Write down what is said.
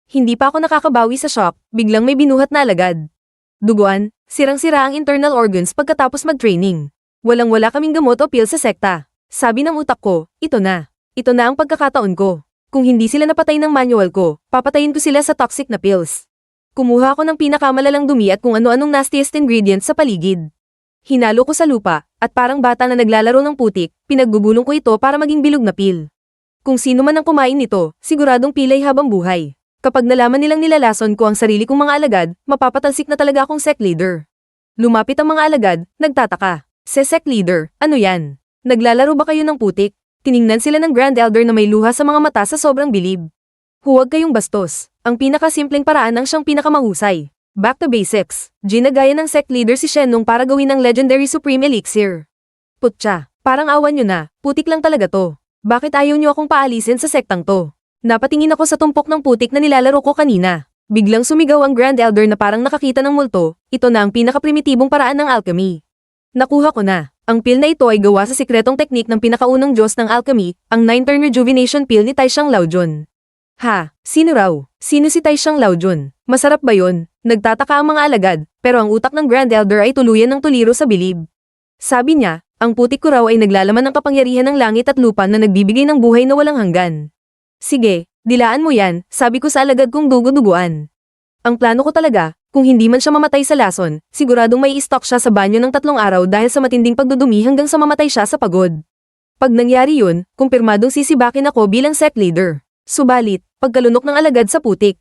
Hindi pa ako nakakabawi sa shock, biglang may binuhat na alagad. Duguan, sirang-sira ang internal organs pagkatapos mag-training. Walang-wala kaming gamot o pill sa sekta. Sabi ng utak ko, ito na. Ito na ang pagkakataon ko. Kung hindi sila napatay ng manual ko, papatayin ko sila sa toxic na pills. Kumuha ako ng pinakamalalang dumi at kung ano-anong nastiest ingredients sa paligid. Hinalo ko sa lupa, at parang bata na naglalaro ng putik, pinagbubulong ko ito para maging bilog na pill. Kung sino man ang kumain nito, siguradong pilay habang buhay. Kapag nalaman nilang nilalason ko ang sarili kong mga alagad, mapapatalsik na talaga akong sect leader. Lumapit ang mga alagad, nagtataka. Sect leader, ano yan? Naglalaro ba kayo ng putik? Tiningnan sila ng Grand Elder na may luha sa mga mata sa sobrang bilib. Huwag kayong bastos. Ang pinakasimpleng paraan ang siyang pinakamahusay. Back to basics. Ginagaya ng sect leader si Shenlong para gawin ng legendary supreme elixir. Putya, parang awan nyo na, putik lang talaga to. Bakit ayaw nyo akong paalisin sa sektang to? Napatingin ako sa tumpok ng putik na nilalaro ko kanina. Biglang sumigaw ang Grand Elder na parang nakakita ng multo, ito na ang pinakaprimitibong paraan ng alchemy. Nakuha ko na. Ang pill na ito ay gawa sa sikretong teknik ng pinakaunang Diyos ng alchemy, ang 9-turn rejuvenation pill ni Taishang Laojun. Ha, sino raw? Sino si Taishang Laojun? Masarap ba yon? Nagtataka ang mga alagad, pero ang utak ng Grand Elder ay tuluyan ng tuliro sa bilib. Sabi niya, ang putik ko raw ay naglalaman ng kapangyarihan ng langit at lupa na nagbibigay ng buhay na walang hanggan. Sige, dilaan mo yan, sabi ko sa alagad kong dugo-duguan. Ang plano ko talaga, kung hindi man siya mamatay sa lason, siguradong may i-stock siya sa banyo ng 3 araw dahil sa matinding pagdudumi hanggang sa mamatay siya sa pagod. Pag nangyari yun, kumpirmadong sisibakin ako bilang sect leader. Subalit, pagkalunok ng alagad sa putik,